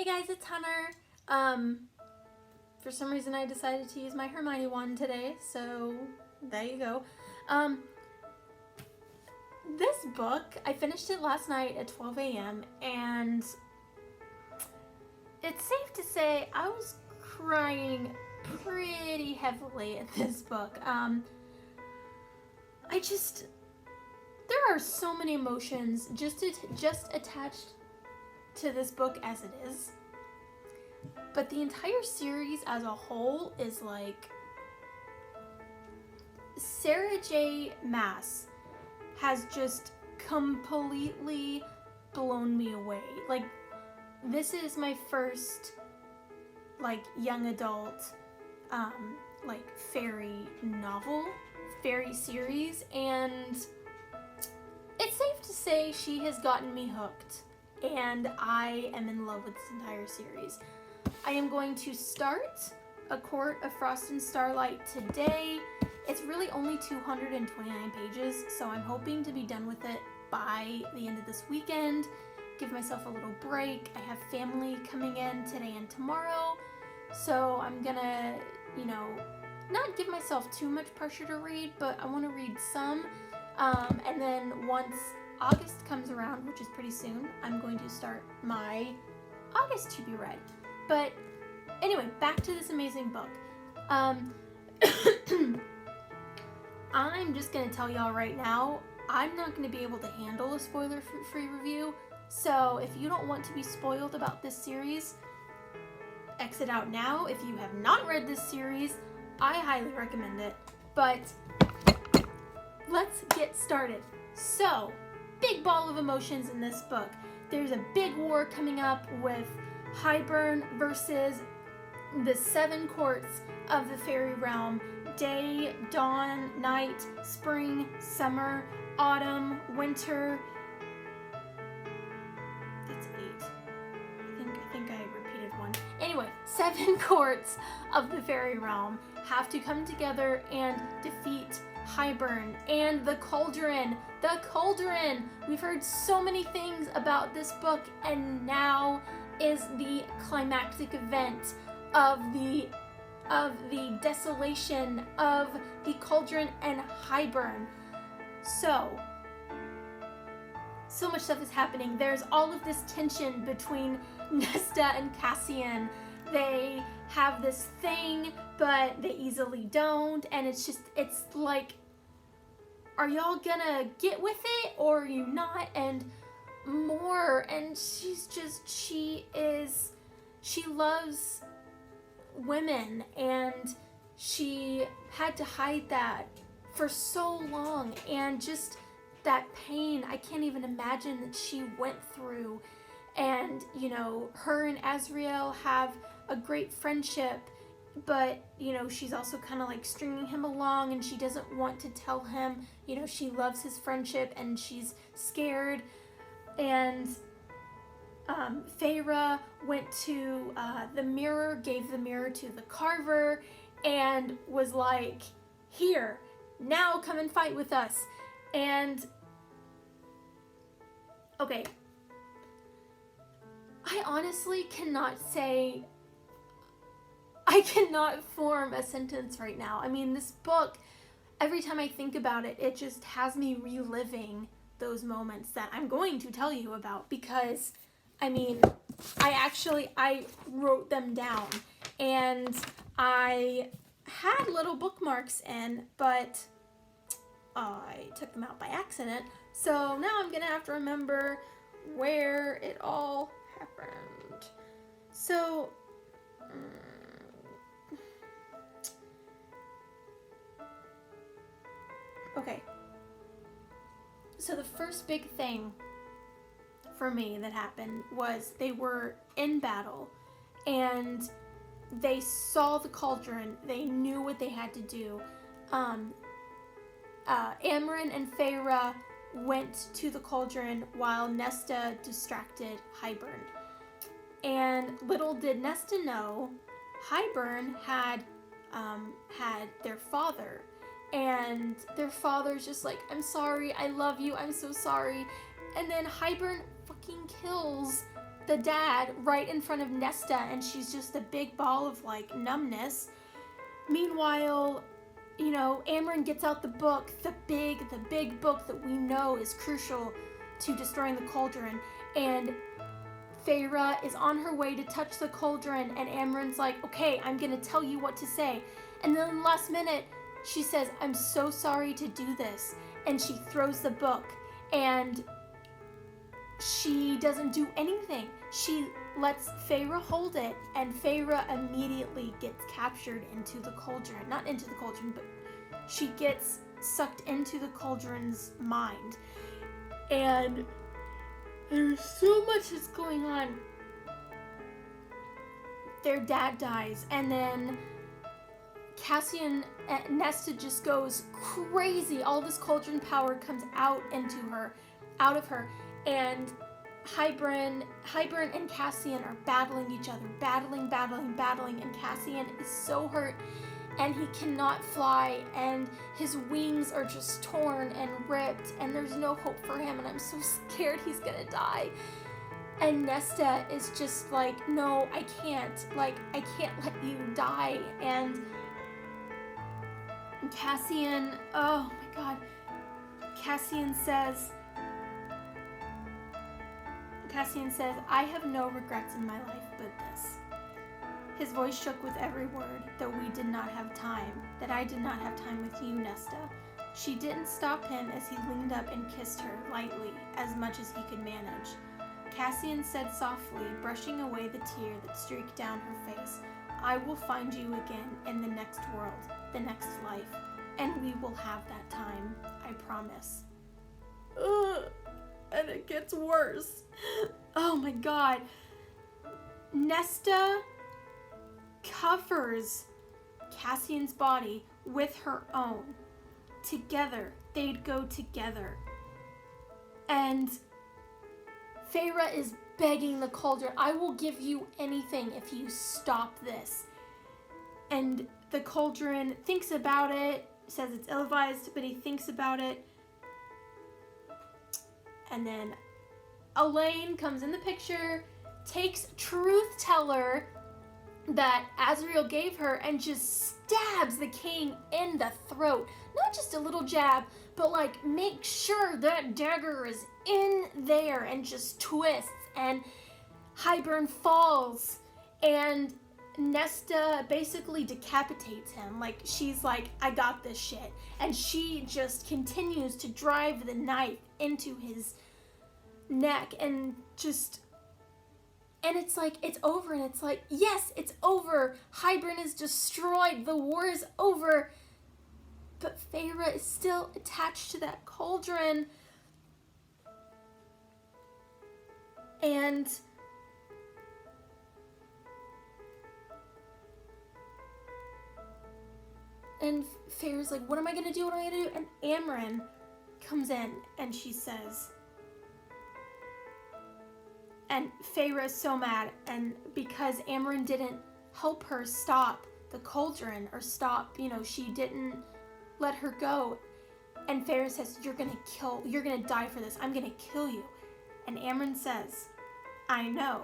Hey guys, it's Hunter. For some reason I decided to use my Hermione wand today, so there you go. This book, I finished it last night at 12 a.m. and it's safe to say I was crying pretty heavily at this book. There are so many emotions just attached to this book as it is. But the entire series as a whole is like, Sarah J. Maas has just completely blown me away. Like, this is my first like young adult like fairy novel, fairy series, and it's safe to say she has gotten me hooked, and I am in love with this entire series. I am going to start A Court of Frost and Starlight today. It's really only 229 pages, so I'm hoping to be done with it by the end of this weekend. Give myself a little break. I have family coming in today and tomorrow, so I'm gonna, not give myself too much pressure to read, but I want to read some. And then once August comes around, which is pretty soon, I'm going to start my August to be read. But anyway, back to this amazing book. I'm just going to tell y'all right now, I'm not going to be able to handle a spoiler-free review. So if you don't want to be spoiled about this series, exit out now. If you have not read this series, I highly recommend it. But let's get started. So, big ball of emotions in this book. There's a big war coming up with Hybern versus the 7 courts of the fairy realm. Day, dawn, night, spring, summer, autumn, winter. That's 8. I think I repeated 1. Anyway, 7 courts of the fairy realm have to come together and defeat Hybern and the Cauldron. The Cauldron! We've heard so many things about this book, and now is the climactic event of the desolation of the Cauldron and Hybern. So much stuff is happening. There's all of this tension between Nesta and Cassian. They have this thing, but they easily don't, and it's like, are y'all gonna get with it or are you not? And more, and she loves women, and she had to hide that for so long, and just that pain, I can't even imagine that she went through. And her and Azriel have a great friendship, but she's also kind of like stringing him along, and she doesn't want to tell him she loves his friendship, and she's scared. And Feyre went to the mirror, gave the mirror to the carver, and was like, here, now come and fight with us. And okay, I honestly cannot form a sentence right now. I mean, this book, every time I think about it, it just has me reliving those moments that I'm going to tell you about, because, I mean, I wrote them down, and I had little bookmarks in, but I took them out by accident, so now I'm gonna have to remember where it all happened. So, okay. So the first big thing for me that happened was they were in battle, and they saw the Cauldron. They knew what they had to do. Amren and Feyre went to the Cauldron while Nesta distracted Hybern. And little did Nesta know, Hybern had their father. And their father's just like, I'm sorry, I love you, I'm so sorry. And then Hybern fucking kills the dad right in front of Nesta, and she's just a big ball of like numbness. Meanwhile, you know, Amren gets out the book, the big book that we know is crucial to destroying the cauldron, and Feyre is on her way to touch the cauldron, and Amren's like, okay, I'm gonna tell you what to say. And then last minute, she says, I'm so sorry to do this. And she throws the book, and she doesn't do anything. She lets Feyre hold it, and Feyre immediately gets captured into the cauldron. Not into the cauldron, but she gets sucked into the cauldron's mind. And there's so much that's going on. Their dad dies, and then Cassian and Nesta just goes crazy. All this cauldron power comes out of her, and Hybern and Cassian are battling each other, battling, and Cassian is so hurt, and he cannot fly, and his wings are just torn and ripped, and there's no hope for him, and I'm so scared he's gonna die. And Nesta is just like, no, I can't let you die. And Cassian, oh my god, Cassian says, I have no regrets in my life but this. His voice shook with every word, that I did not have time with you, Nesta. She didn't stop him as he leaned up and kissed her lightly, as much as he could manage. Cassian said softly, brushing away the tear that streaked down her face, I will find you again in the next world, the next life, and we will have that time, I promise. And it gets worse. Oh my god. Nesta covers Cassian's body with her own. Together. They'd go together. And Feyre is begging the cauldron, I will give you anything if you stop this. And the cauldron thinks about it, says it's ill-advised, but he thinks about it. And then Elain comes in the picture, takes Truth Teller that Azriel gave her, and just stabs the king in the throat. Not just a little jab, but like make sure that dagger is in there, and just twists, and Hybern falls, and Nesta basically decapitates him. Like, she's like, I got this shit. And she just continues to drive the knife into his neck, and it's like, it's over, and it's like, yes, it's over. Hybern is destroyed. The war is over. But Feyre is still attached to that cauldron. And Feyre's like, what am I gonna do? And Amren comes in, and she says, and Feyre is so mad, and because Amren didn't help her stop the cauldron, or stop, she didn't let her go, and Feyre says, you're gonna die for this, I'm gonna kill you. And Amren says, I know,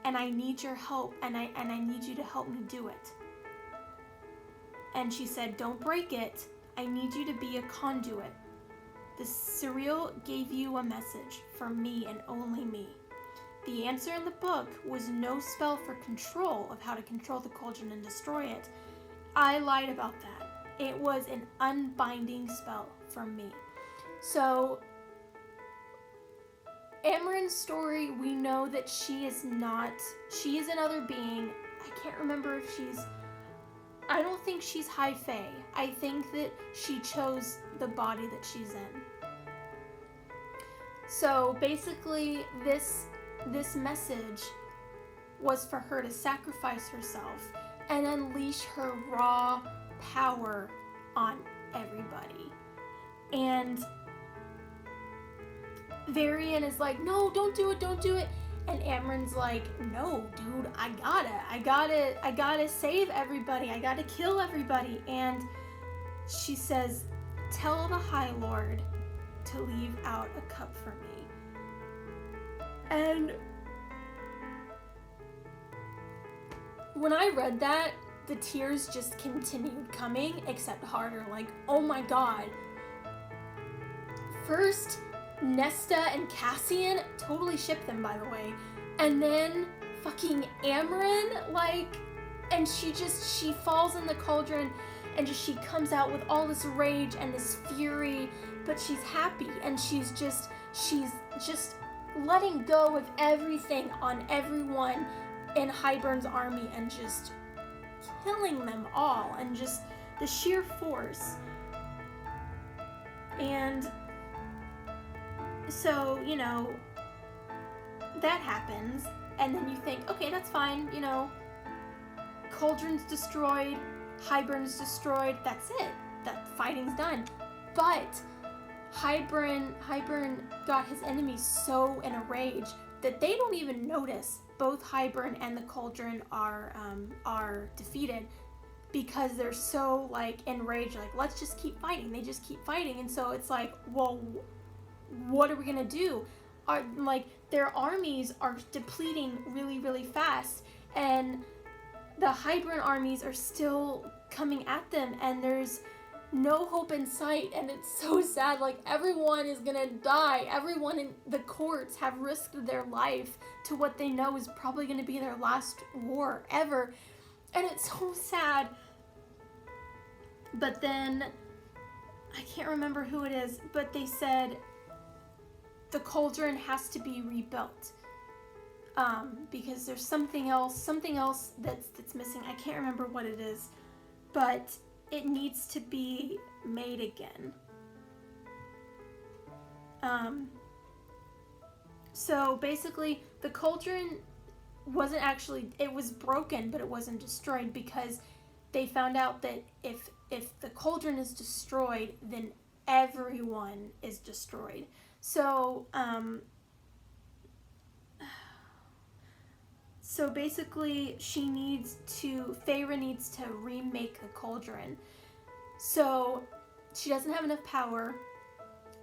and I need your help, and I need you to help me do it. And she said, don't break it, I need you to be a conduit. The Serial gave you a message from me and only me. The answer in the book was no spell for control of how to control the cauldron and destroy it. I lied about that. It was an unbinding spell from me. So, Amren's story, we know that she is another being. I can't remember if I don't think she's High Fae. I think that she chose the body that she's in. So basically, this message was for her to sacrifice herself and unleash her raw power on everybody. And Varian is like, no, don't do it. And Amren's like, no, dude, I gotta save everybody. I gotta kill everybody. And she says, tell the High Lord to leave out a cup for me. And when I read that, the tears just continued coming, except harder. Like, oh my god. First, Nesta and Cassian, totally ship them, by the way. And then fucking Amren, like, and she falls in the cauldron, and she comes out with all this rage and this fury, but she's happy, and she's just letting go of everything on everyone in Hybern's army and just killing them all, and just the sheer force. And so, you know, that happens, and then you think, okay, that's fine, you know, Cauldron's destroyed, Hybern's destroyed, that's it, that fighting's done. But Hybern got his enemies so in a rage that they don't even notice both Hybern and the Cauldron are defeated, because they're so, like, enraged, like, let's just keep fighting. They just keep fighting, and so it's like, well, what are we gonna do? Like, their armies are depleting really, really fast, and the Hybern armies are still coming at them, and there's no hope in sight, and it's so sad. Like, everyone is gonna die. Everyone in the courts have risked their life to what they know is probably gonna be their last war ever, and it's so sad. But then, I can't remember who it is, but they said the cauldron has to be rebuilt, because there's something else that's missing. I can't remember what it is, but it needs to be made again. So basically, the cauldron wasn't actually, it was broken, but it wasn't destroyed, because they found out that if the cauldron is destroyed, then everyone is destroyed. So, so basically, Feyre needs to remake the cauldron. So she doesn't have enough power,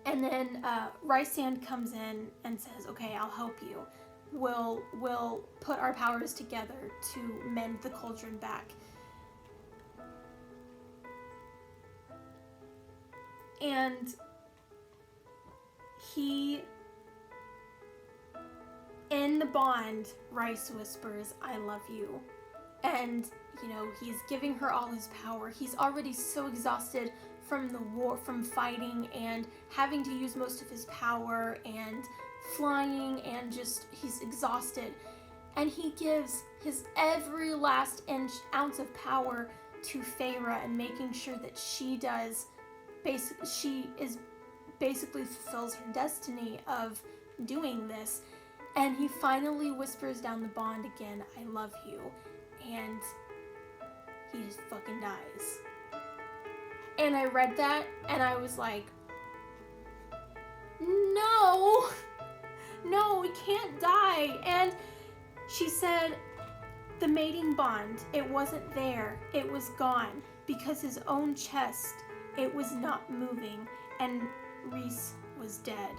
and then Rhysand comes in and says, "Okay, I'll help you. We'll put our powers together to mend the cauldron back." And in the bond, Rhys whispers, "I love you." And, you know, he's giving her all his power. He's already so exhausted from the war, from fighting and having to use most of his power and flying, and just, he's exhausted. And he gives his every last ounce of power to Feyre, and making sure that she basically fulfills her destiny of doing this. And he finally whispers down the bond again, "I love you," and he just fucking dies. And I read that, and I was like, no, he can't die. And she said, the mating bond, it wasn't there, it was gone, because his own chest, it was not moving, and Rhys was dead.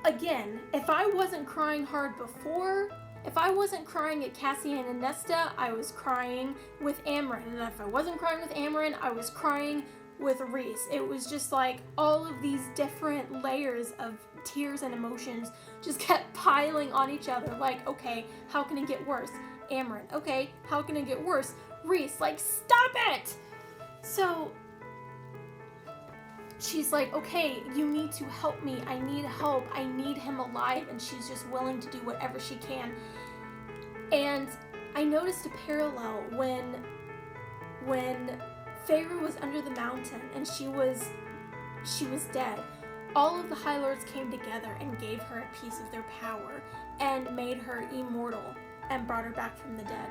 Again, if I wasn't crying hard before, if I wasn't crying at Cassian and Nesta, I was crying with Amren. And if I wasn't crying with Amren, I was crying with Rhys. It was just like all of these different layers of tears and emotions just kept piling on each other. Like, okay, how can it get worse? Amren, okay, how can it get worse? Rhys, like, stop it! So she's like, okay, you need to help me. I need help. I need him alive. And she's just willing to do whatever she can. And I noticed a parallel when Feyre was under the mountain and she was dead. All of the High Lords came together and gave her a piece of their power and made her immortal and brought her back from the dead.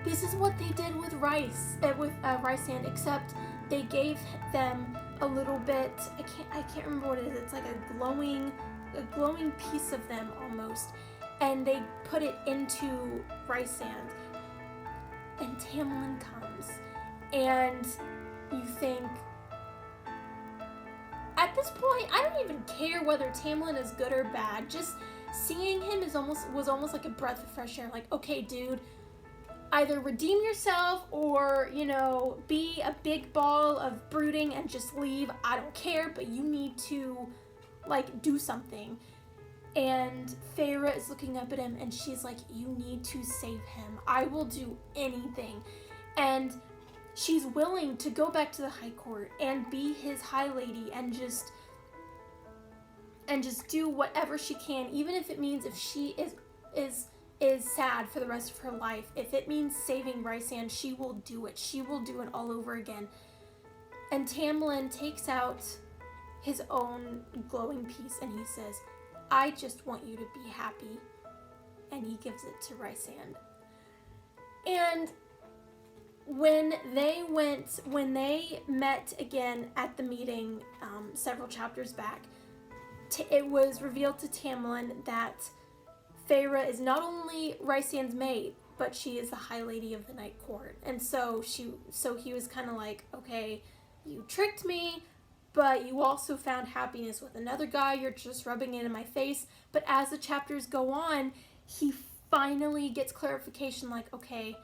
This is what they did with Rhysand, except they gave them a little bit, I can't remember what it is. It's like a glowing piece of them almost, and they put it into Rhysand. And Tamlin comes, and you think, at this point, I don't even care whether Tamlin is good or bad. Just seeing him was almost like a breath of fresh air. Like, okay, dude, either redeem yourself or, you know, be a big ball of brooding and just leave. I don't care, but you need to, like, do something. And Feyre is looking up at him and she's like, you need to save him. I will do anything. And she's willing to go back to the High Court and be his High Lady and just do whatever she can, even if it means if she is sad for the rest of her life. If it means saving Rhysand, she will do it. She will do it all over again. And Tamlin takes out his own glowing piece and he says, I just want you to be happy. And he gives it to Rhysand. And when they met again at the meeting several chapters back, it was revealed to Tamlin that Feyre is not only Rhysand's maid, but she is the High Lady of the Night Court. And so he was kind of like, okay, you tricked me, but you also found happiness with another guy. You're just rubbing it in my face. But as the chapters go on, he finally gets clarification like, okay,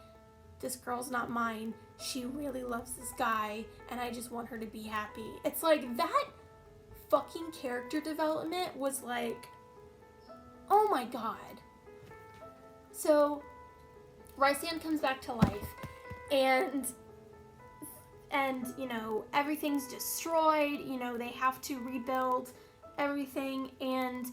this girl's not mine. She really loves this guy, and I just want her to be happy. It's like that fucking character development was like, oh my god. So Rhysand comes back to life, and you know, everything's destroyed. You know, they have to rebuild everything, and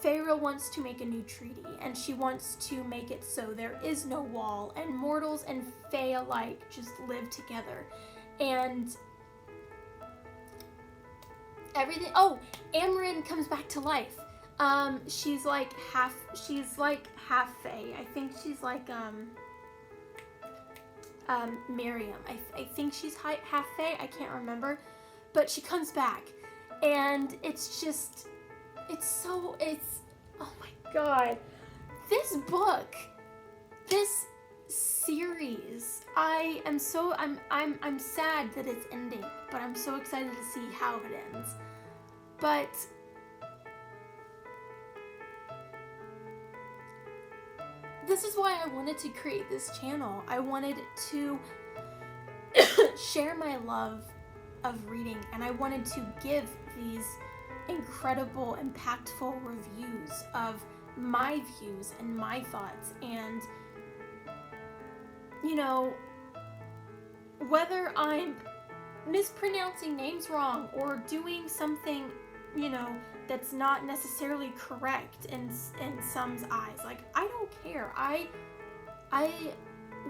Feyre wants to make a new treaty, and she wants to make it so there is no wall, and mortals and fae alike just live together. And everything. Oh, Amren comes back to life. She's like half fae. I think she's like Miriam. I think she's half fae. I can't remember, but she comes back, and it's oh my god, this book, this series. I'm sad that it's ending, but I'm so excited to see how it ends. But this is why I wanted to create this channel. I wanted to share my love of reading, and I wanted to give these incredible, impactful reviews of my views and my thoughts. And, you know, whether I'm mispronouncing names wrong or doing something, you know, that's not necessarily correct in some's eyes, like, I don't care. I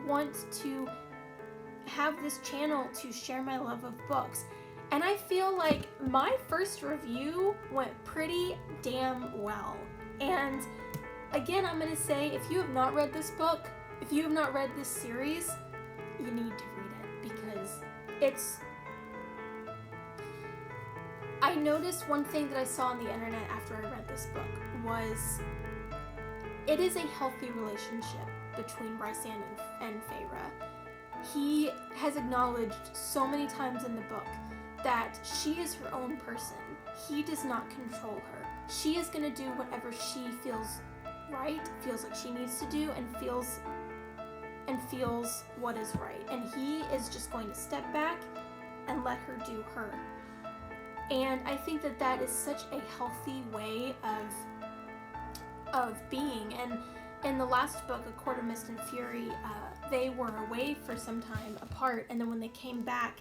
want to have this channel to share my love of books. And I feel like my first review went pretty damn well. And again, I'm going to say, if you have not read this book, if you have not read this series, you need to read it, because I noticed one thing that I saw on the internet after I read this book was it is a healthy relationship between Rhysand and Feyre. He has acknowledged so many times in the book that she is her own person. He does not control her. She is going to do whatever she feels right, feels like she needs to do, and feels what is right. And he is just going to step back and let her do her. And I think that is such a healthy way of being. And in the last book, A Court of Mist and Fury, they were away for some time apart, and then when they came back,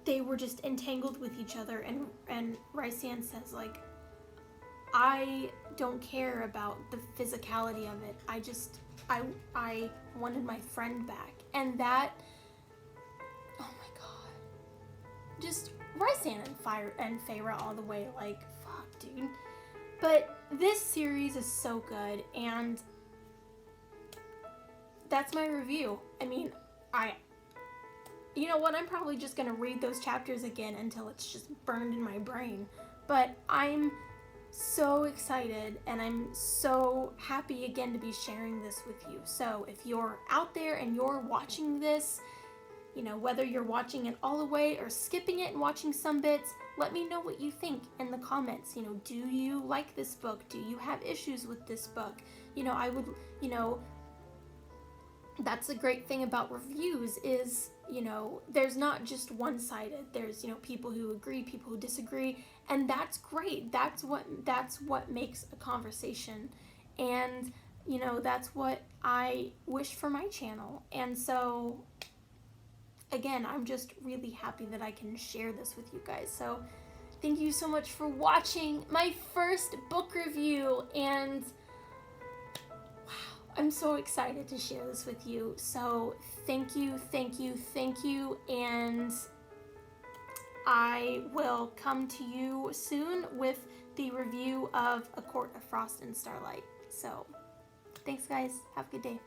they were just entangled with each other, and Rhysand says, like, I don't care about the physicality of it. I wanted my friend back. And that, oh my god. Just Rhysand and Feyre all the way, like, fuck, dude. But this series is so good, and that's my review. I mean, you know what, I'm probably just gonna read those chapters again until it's just burned in my brain. But I'm so excited, and I'm so happy again to be sharing this with you. So if you're out there and you're watching this, you know, whether you're watching it all the way or skipping it and watching some bits, let me know what you think in the comments. You know, do you like this book? Do you have issues with this book? You know, I would, you know, that's the great thing about reviews is, you know, there's not just one-sided. There's, you know, people who agree, people who disagree, and that's great. That's what makes a conversation. And, you know, that's what I wish for my channel. And so, again, I'm just really happy that I can share this with you guys. So, thank you so much for watching my first book review, and I'm so excited to share this with you. So thank you, and I will come to you soon with the review of A Court of Frost and Starlight. So thanks guys, have a good day.